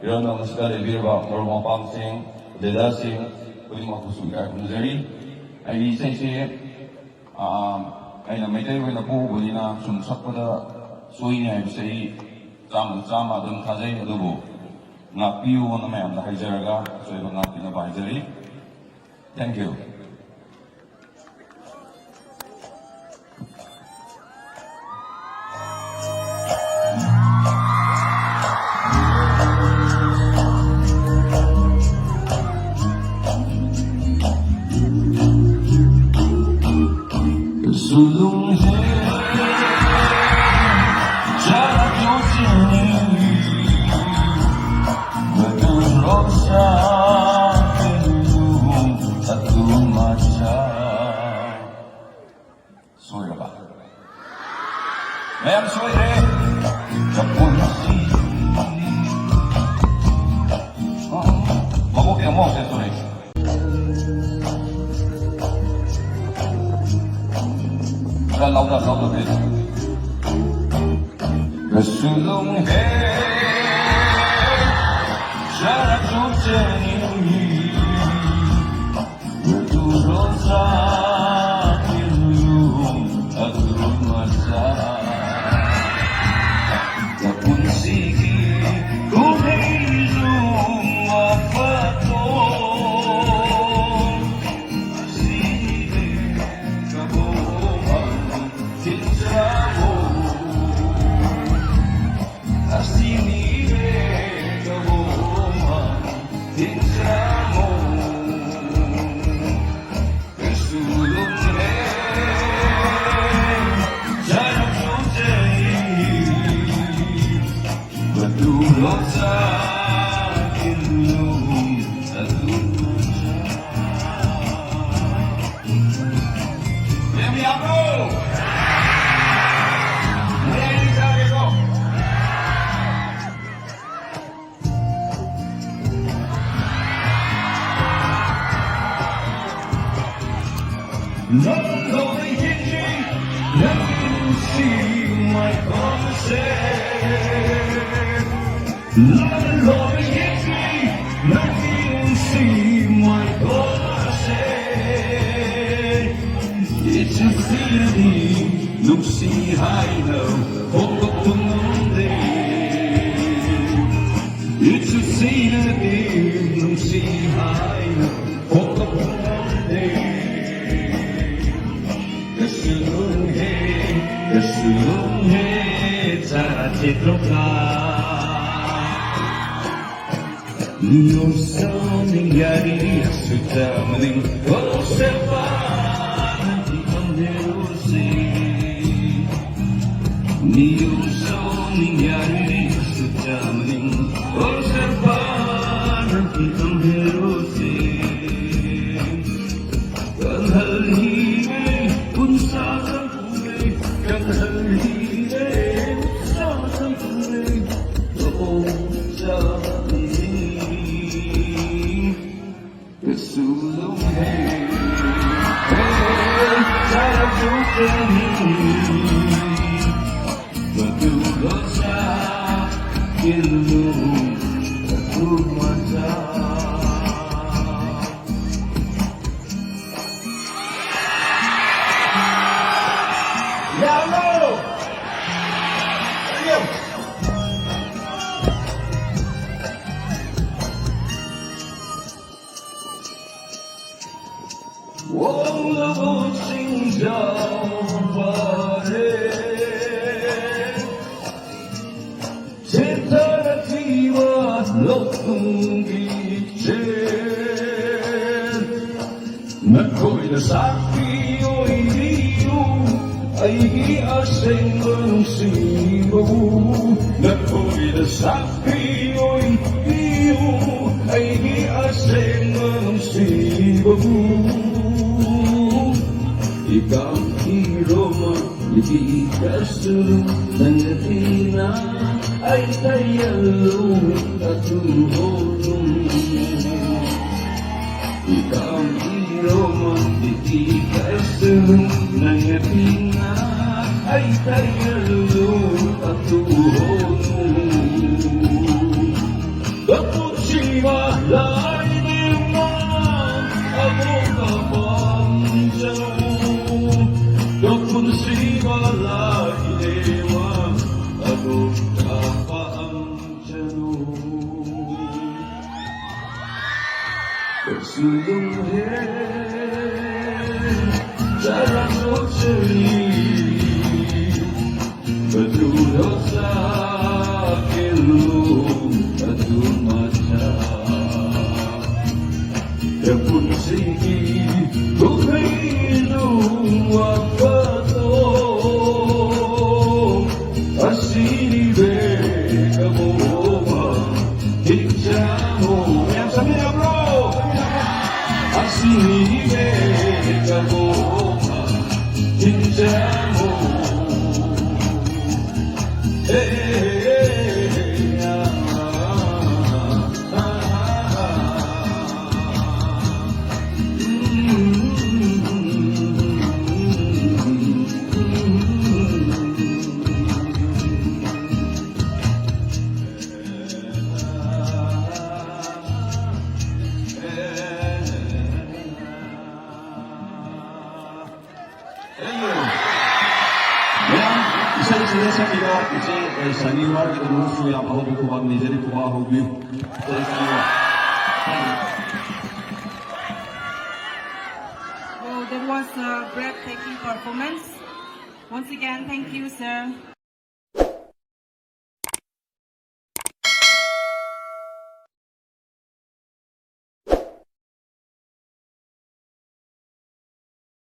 이런 시간에 비해봐 여러분 방생 대다생 우리 막 부수가 분들이 이 이세시 아이나 메이데이 오이나 보고보니나 좀 섞어다 소인이 하이브세이 짬마 좀 가자이 어두고 ꯉꯥꯛꯄꯤꯌꯨꯅ ꯃꯌꯥꯝꯗ ꯍꯥꯏꯖꯔꯒ ꯑꯆꯣꯏꯕ ꯉꯥꯛꯄꯤꯅꯕ ꯍꯥꯏꯖꯔꯤ thank you Ma'am, sorry. Mabuti ang mo, sorry. Louder, please. Kasulong hey, sarap sujeni, berturut sakit luyung, aturut masa. Tapun sige, kumilong mapatong, sige kabuhan tinsamo. Love hitting, let me see my concept. Love hitting, let me see my concept. It's a feeling, look see high now, hope up to Monday. It's a feeling, look see high now, hope up to Monday. Kasulunghe tarachitroka Nusa ningyari suta maning observan ikonderusi Nusa ningyari suta maning observan ikonderusi Kanhalhime punsa Nako'y nasabi o iniyo ay iaseng manusibaw. Nako'y nasabi o iniyo ay iaseng manusibaw. Ikaw iroma, ikigasulong nangatina ay tayalong at tuhulong. Ikaw iroma, ikigasulong nangatina ay tayalong at tuhulong. Bersulung jarang berceri betul dosa kelum betul mata Yapun sigi bukainu wapato asini be kaboma hijamo yang sambil bro asini be kaboma hijamo शनिवार के रोज से आप बहुत खुबा निजरी खुबा होगी Well, that was a breathtaking performance. Once again, thank you, sir.